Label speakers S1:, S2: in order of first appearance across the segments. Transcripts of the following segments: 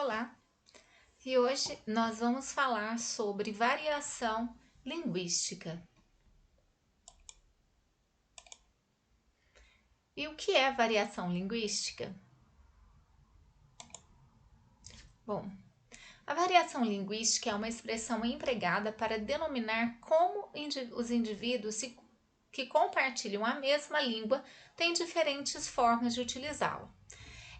S1: Olá, e hoje nós vamos falar sobre variação linguística. E o que é variação linguística? Bom, a variação linguística é uma expressão empregada para denominar como os indivíduos que compartilham a mesma língua têm diferentes formas de utilizá-la.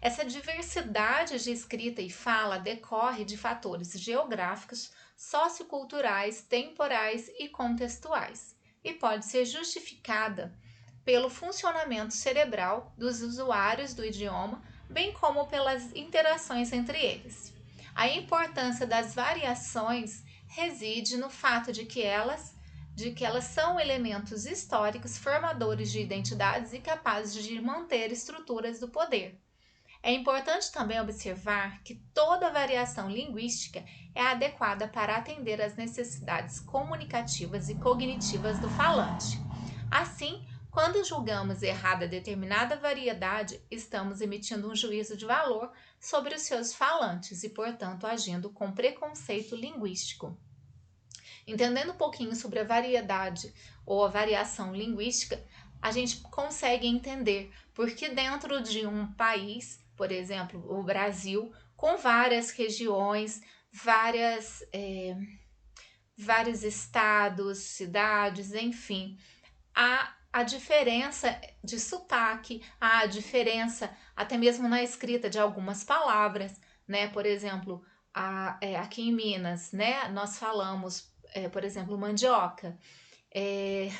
S1: Essa diversidade de escrita e fala decorre de fatores geográficos, socioculturais, temporais e contextuais, e pode ser justificada pelo funcionamento cerebral dos usuários do idioma, bem como pelas interações entre eles. A importância das variações reside no fato de que elas são elementos históricos formadores de identidades e capazes de manter estruturas do poder. É importante também observar que toda variação linguística é adequada para atender às necessidades comunicativas e cognitivas do falante. Assim, quando julgamos errada determinada variedade, estamos emitindo um juízo de valor sobre os seus falantes e, portanto, agindo com preconceito linguístico. Entendendo um pouquinho sobre a variedade ou a variação linguística, a gente consegue entender porque dentro de um país, por exemplo, o Brasil, com várias regiões, vários estados, cidades, enfim, há diferença de sotaque, há diferença até mesmo na escrita de algumas palavras, né? Por exemplo, aqui em Minas, né, nós falamos, por exemplo, mandioca. É,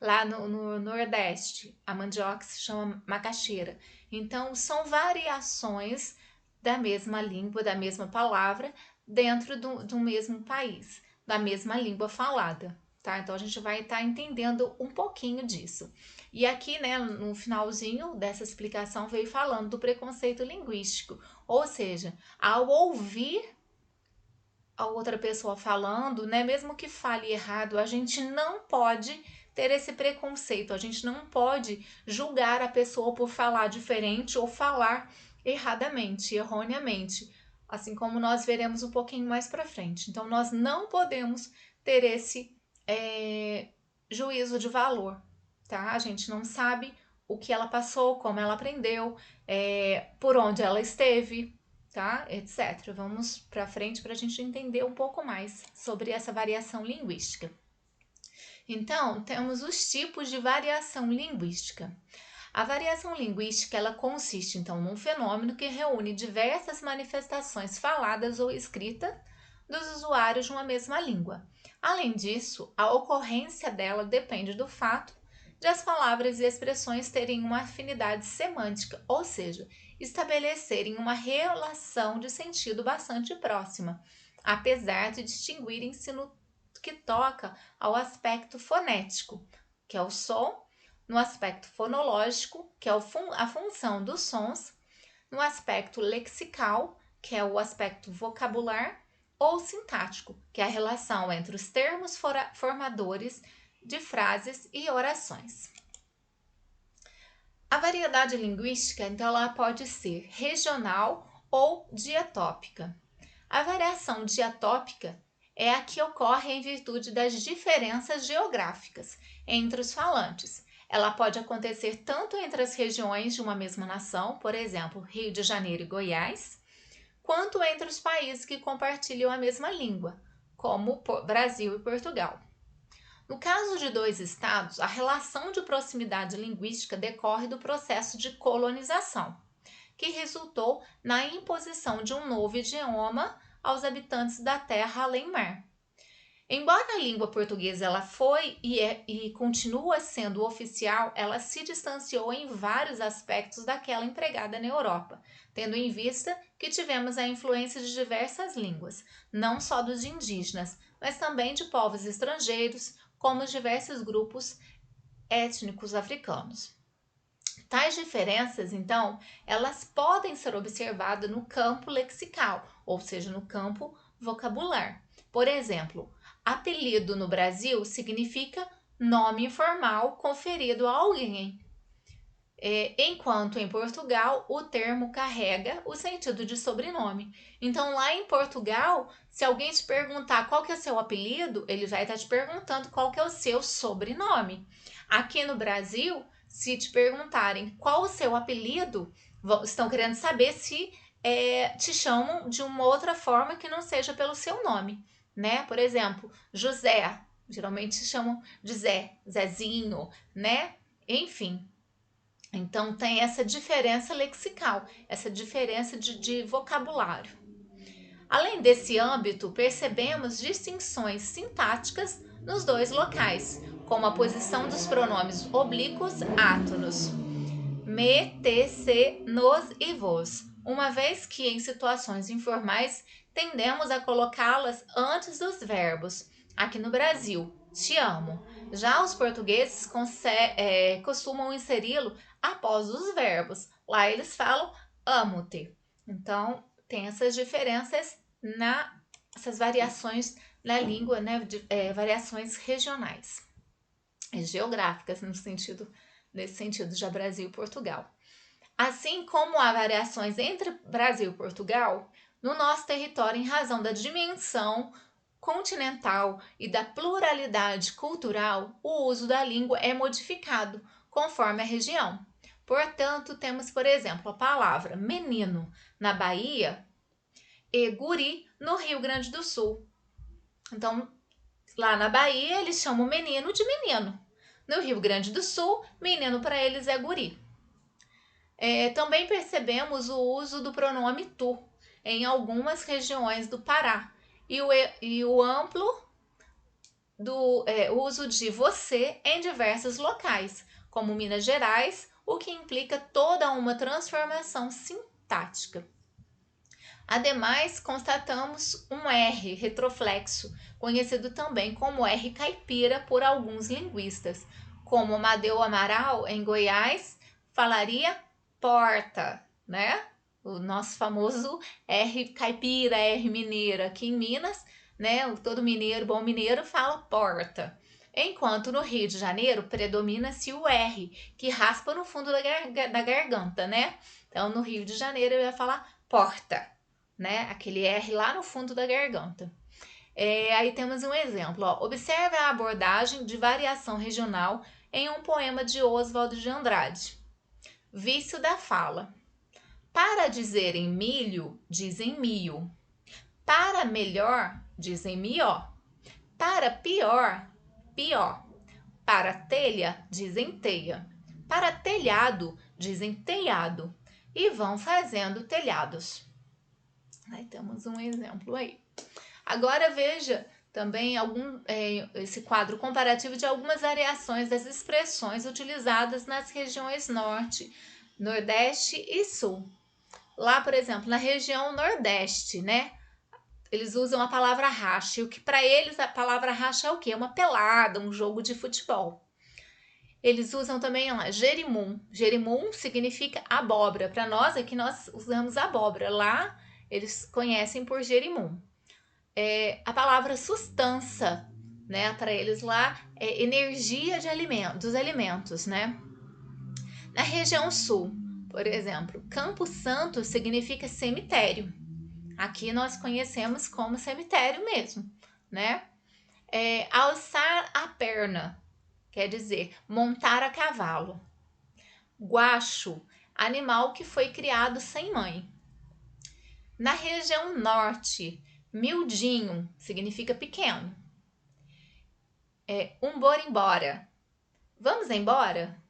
S1: Lá no Nordeste, a mandioca se chama macaxeira. Então, são variações da mesma língua, da mesma palavra, dentro do mesmo país, da mesma língua falada. Tá? Então, a gente vai estar entendendo um pouquinho disso. E aqui, né, no finalzinho dessa explicação, veio falando do preconceito linguístico. Ou seja, ao ouvir a outra pessoa falando, né, mesmo que fale errado, a gente não pode ter esse preconceito, a gente não pode julgar a pessoa por falar diferente ou falar erradamente, erroneamente, assim como nós veremos um pouquinho mais para frente. Então, nós não podemos ter esse juízo de valor, tá? A gente não sabe o que ela passou, como ela aprendeu, por onde ela esteve, tá? Etc. Vamos para frente para a gente entender um pouco mais sobre essa variação linguística. Então, temos os tipos de variação linguística. A variação linguística ela consiste então num fenômeno que reúne diversas manifestações faladas ou escritas dos usuários de uma mesma língua. Além disso, a ocorrência dela depende do fato de as palavras e expressões terem uma afinidade semântica, ou seja, estabelecerem uma relação de sentido bastante próxima, apesar de distinguirem-se no que toca ao aspecto fonético, que é o som, no aspecto fonológico, que é a função dos sons, no aspecto lexical, que é o aspecto vocabular, ou sintático, que é a relação entre os termos formadores de frases e orações. A variedade linguística, então, ela pode ser regional ou dietópica. A variação dietópica é a que ocorre em virtude das diferenças geográficas entre os falantes. Ela pode acontecer tanto entre as regiões de uma mesma nação, por exemplo, Rio de Janeiro e Goiás, quanto entre os países que compartilham a mesma língua, como Brasil e Portugal. No caso de dois estados, a relação de proximidade linguística decorre do processo de colonização, que resultou na imposição de um novo idioma aos habitantes da terra além-mar. Embora a língua portuguesa ela foi e continua sendo oficial, ela se distanciou em vários aspectos daquela empregada na Europa, tendo em vista que tivemos a influência de diversas línguas, não só dos indígenas, mas também de povos estrangeiros, como os diversos grupos étnicos africanos. Tais diferenças, então, elas podem ser observadas no campo lexical, ou seja, no campo vocabular. Por exemplo, apelido no Brasil significa nome informal conferido a alguém. enquanto em Portugal o termo carrega o sentido de sobrenome. Então, lá em Portugal, se alguém te perguntar qual que é o seu apelido, ele vai estar te perguntando qual que é o seu sobrenome. Aqui no Brasil, se te perguntarem qual o seu apelido, estão querendo saber se te chamam de uma outra forma que não seja pelo seu nome, né? Por exemplo, José, geralmente se chamam de Zé, Zezinho, né? Enfim. Então tem essa diferença lexical, essa diferença de vocabulário. Além desse âmbito, percebemos distinções sintáticas nos dois locais, como a posição dos pronomes oblíquos átonos, me, te, se, nos e vos, uma vez que em situações informais tendemos a colocá-las antes dos verbos. Aqui no Brasil, te amo. Já os portugueses costumam inseri-lo após os verbos. Lá eles falam amo-te. Então, tem essas diferenças, essas variações na língua, né? Variações regionais, geográficas, nesse sentido já Brasil e Portugal. Assim como há variações entre Brasil e Portugal, no nosso território, em razão da dimensão continental e da pluralidade cultural, o uso da língua é modificado conforme a região. Portanto, temos, por exemplo, a palavra menino na Bahia e guri no Rio Grande do Sul. Então, lá na Bahia, eles chamam menino de menino. No Rio Grande do Sul, menino para eles é guri. Também percebemos o uso do pronome tu em algumas regiões do Pará e o amplo do uso de você em diversos locais, como Minas Gerais, o que implica toda uma transformação sintática. Ademais, constatamos um R retroflexo, conhecido também como R caipira por alguns linguistas, como Amadeu Amaral, em Goiás, falaria porta, né? O nosso famoso R caipira, R mineira. Aqui em Minas, né? Todo mineiro, bom mineiro, fala porta. Enquanto no Rio de Janeiro predomina-se o R, que raspa no fundo da garganta, né? Então, no Rio de Janeiro eu ia falar porta, né? Aquele R lá no fundo da garganta. Aí temos um exemplo. Ó. Observe a abordagem de variação regional em um poema de Oswald de Andrade. Vício da fala. Para dizerem milho, dizem mio. Para melhor, dizem mió. Para pior, pior. Para telha, dizem teia. Para telhado, dizem telhado. E vão fazendo telhados. Aí temos um exemplo aí. Agora veja também esse quadro comparativo de algumas variações das expressões utilizadas nas regiões Norte, Nordeste e Sul. Lá, por exemplo, na região Nordeste, né? Eles usam a palavra racha, e o que para eles a palavra racha é o quê? É uma pelada, um jogo de futebol. Eles usam também lá jerimum. Jerimum significa abóbora. Para nós aqui nós usamos abóbora. Lá eles conhecem por jerimum. A palavra sustância, né? Para eles lá é energia dos alimentos, né? Na região sul, por exemplo, Campo Santo significa cemitério. Aqui nós conhecemos como cemitério mesmo, né? Alçar a perna, quer dizer, montar a cavalo. Guacho, animal que foi criado sem mãe. Na região norte, miudinho significa pequeno. Embora. Vamos embora?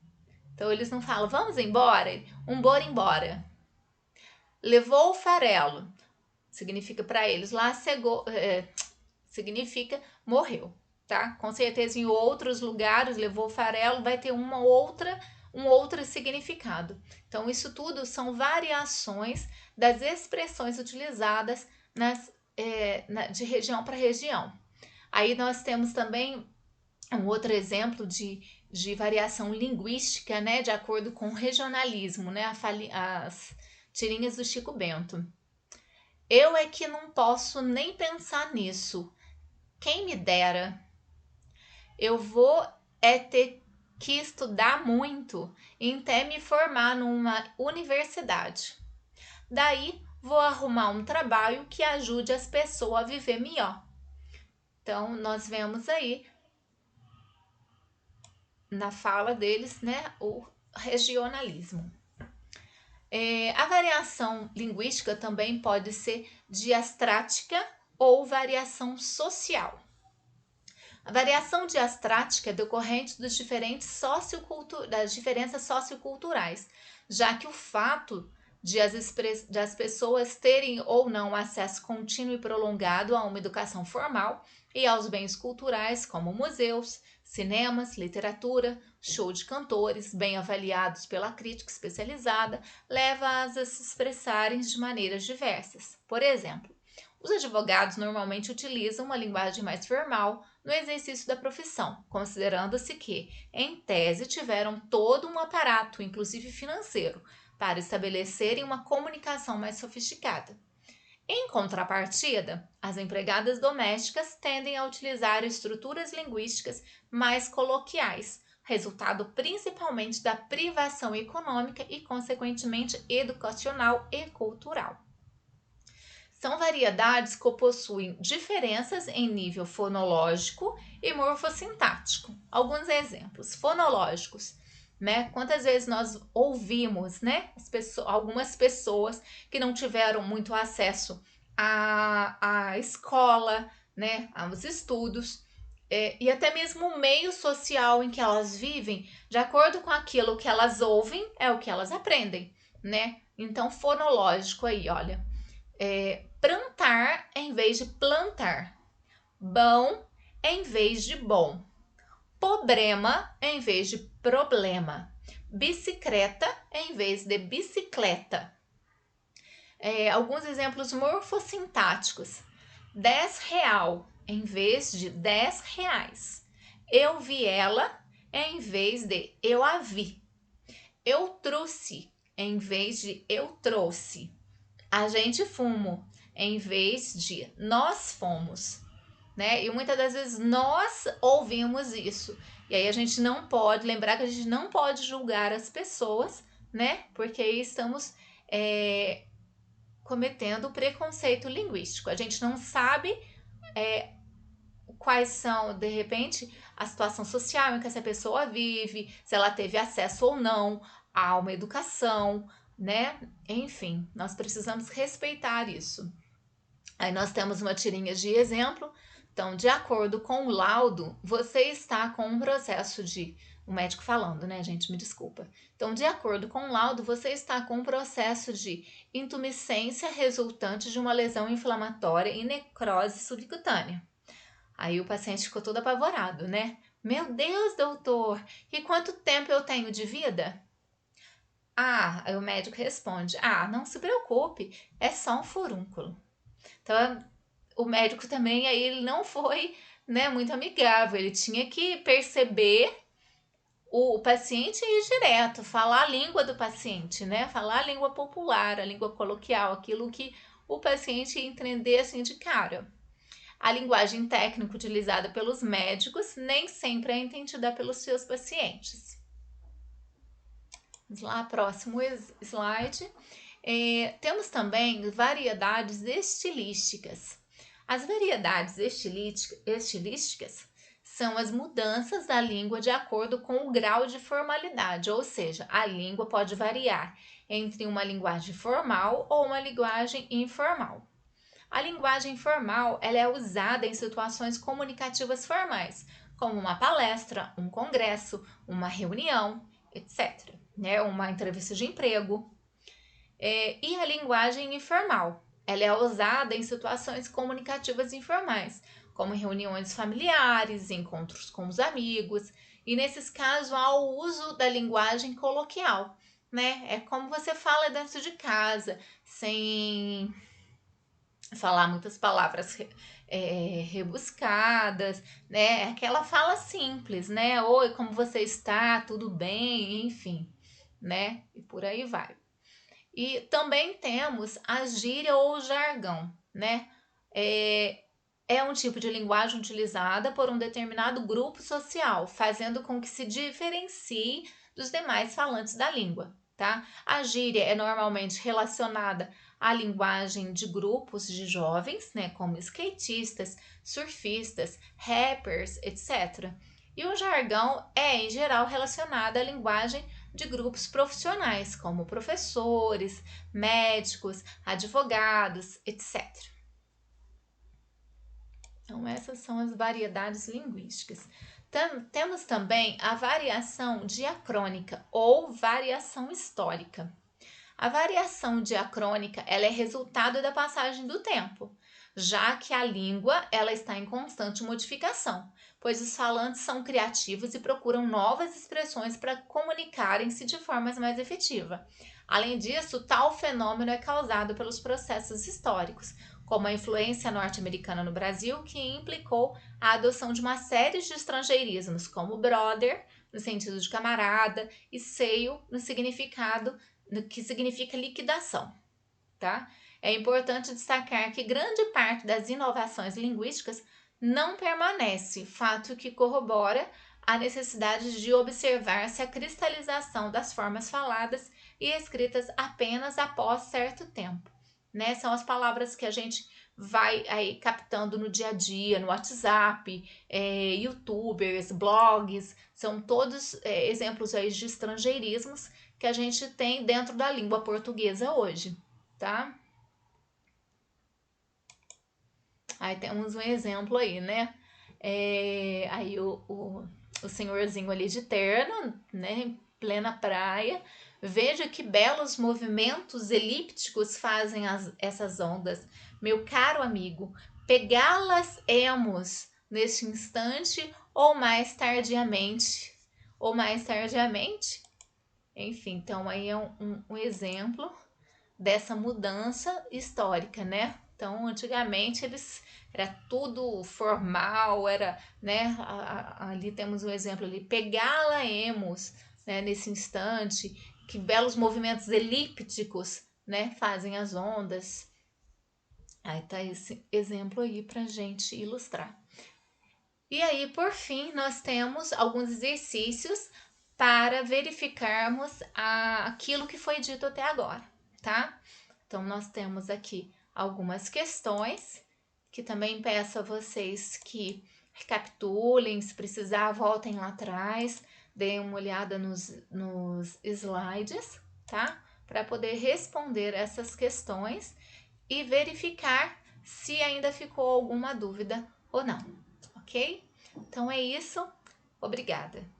S1: Então eles não falam vamos embora, embora. Levou o farelo, significa para eles lá significa morreu, tá? Com certeza em outros lugares levou o farelo vai ter um outro significado. Então isso tudo são variações das expressões utilizadas de região para região. Aí nós temos também um outro exemplo de variação linguística, né, de acordo com o regionalismo, né, as tirinhas do Chico Bento. Eu é que não posso nem pensar nisso. Quem me dera. Eu vou ter que estudar muito até me formar numa universidade. Daí, vou arrumar um trabalho que ajude as pessoas a viver melhor. Então, nós vemos aí na fala deles, né, o regionalismo. A variação linguística também pode ser diastrática ou variação social. A variação diastrática é decorrente das diferenças socioculturais, já que o fato de as pessoas terem ou não acesso contínuo e prolongado a uma educação formal e aos bens culturais, como museus, cinemas, literatura, show de cantores, bem avaliados pela crítica especializada, leva-as a se expressarem de maneiras diversas. Por exemplo, os advogados normalmente utilizam uma linguagem mais formal no exercício da profissão, considerando-se que, em tese, tiveram todo um aparato, inclusive financeiro, para estabelecerem uma comunicação mais sofisticada. Em contrapartida, as empregadas domésticas tendem a utilizar estruturas linguísticas mais coloquiais, resultado principalmente da privação econômica e, consequentemente, educacional e cultural. São variedades que possuem diferenças em nível fonológico e morfossintático. Alguns exemplos fonológicos, né? Quantas vezes nós ouvimos, né? Algumas pessoas que não tiveram muito acesso à escola, né? Aos estudos, e até mesmo o meio social em que elas vivem, de acordo com aquilo que elas ouvem, é o que elas aprendem, né? Então, fonológico aí, olha. Plantar em vez de plantar. Bom em vez de bom. Problema em vez de problema. Bicicleta em vez de bicicleta. Alguns exemplos morfossintáticos. 10 real em vez de 10 reais. Eu vi ela em vez de eu a vi. Eu trouxe em vez de eu trouxe. A gente fumo em vez de nós fomos, né? E muitas das vezes nós ouvimos isso. E aí a gente não pode, lembrar que a gente não pode julgar as pessoas, né? Porque aí estamos cometendo preconceito linguístico. A gente não sabe quais são, de repente, a situação social em que essa pessoa vive, se ela teve acesso ou não a uma educação, né? Enfim, nós precisamos respeitar isso. Aí nós temos uma tirinha de exemplo. Então, de acordo com o laudo, você está com um processo de. O médico falando, né, gente? Me desculpa. Então, de acordo com o laudo, você está com um processo de intumescência resultante de uma lesão inflamatória e necrose subcutânea. Aí o paciente ficou todo apavorado, né? Meu Deus, doutor, e quanto tempo eu tenho de vida? Aí o médico responde: não se preocupe, é só um furúnculo. Então, o médico também aí ele não foi, né, muito amigável. Ele tinha que perceber o paciente e ir direto, falar a língua do paciente, né? Falar a língua popular, a língua coloquial, aquilo que o paciente ia entender assim de cara. A linguagem técnica utilizada pelos médicos nem sempre é entendida pelos seus pacientes. Vamos lá, próximo slide. Temos também variedades estilísticas. As variedades estilísticas são as mudanças da língua de acordo com o grau de formalidade, ou seja, a língua pode variar entre uma linguagem formal ou uma linguagem informal. A linguagem formal ela é usada em situações comunicativas formais, como uma palestra, um congresso, uma reunião, etc. Né? Uma entrevista de emprego. E a linguagem informal ela é usada em situações comunicativas informais, como reuniões familiares, encontros com os amigos, e nesses casos há o uso da linguagem coloquial, né? É como você fala dentro de casa, sem falar muitas palavras rebuscadas, né? Aquela fala simples, né? Oi, como você está? Tudo bem? Enfim, né? E por aí vai. E também temos a gíria ou o jargão, né? é um tipo de linguagem utilizada por um determinado grupo social, fazendo com que se diferencie dos demais falantes da língua, tá? A gíria é normalmente relacionada à linguagem de grupos de jovens, né, como skatistas, surfistas, rappers, etc. E o jargão é, em geral, relacionado à linguagem de grupos profissionais, como professores, médicos, advogados, etc. Então, essas são as variedades linguísticas. Temos também a variação diacrônica ou variação histórica. A variação diacrônica ela é resultado da passagem do tempo, já que a língua ela está em constante modificação, pois os falantes são criativos e procuram novas expressões para comunicarem-se de forma mais efetiva. Além disso, tal fenômeno é causado pelos processos históricos, como a influência norte-americana no Brasil, que implicou a adoção de uma série de estrangeirismos, como brother, no sentido de camarada, e seio, no significado que significa liquidação, tá? É importante destacar que grande parte das inovações linguísticas não permanece, fato que corrobora a necessidade de observar-se a cristalização das formas faladas e escritas apenas após certo tempo, né? São as palavras que a gente vai aí captando no dia a dia, no WhatsApp, YouTubers, blogs, são todos exemplos aí de estrangeirismos que a gente tem dentro da língua portuguesa hoje, tá? Aí temos um exemplo aí, né? Aí o senhorzinho ali de terno, né? Em plena praia. Veja que belos movimentos elípticos fazem essas ondas. Meu caro amigo, pegá-las emos neste instante ou mais tardiamente. Ou mais tardiamente. Enfim, então aí é um exemplo dessa mudança histórica, né? Então, antigamente eles era tudo formal, era, né? Ali temos um exemplo ali, pegá-la-emos, né? Nesse instante, que belos movimentos elípticos, né? Fazem as ondas. Aí tá esse exemplo aí pra gente ilustrar. E aí, por fim, nós temos alguns exercícios para verificarmos aquilo que foi dito até agora, tá? Então, nós temos aqui algumas questões que também peço a vocês que recapitulem, se precisar, voltem lá atrás, deem uma olhada nos slides, tá? Para poder responder essas questões e verificar se ainda ficou alguma dúvida ou não, ok? Então é isso, obrigada.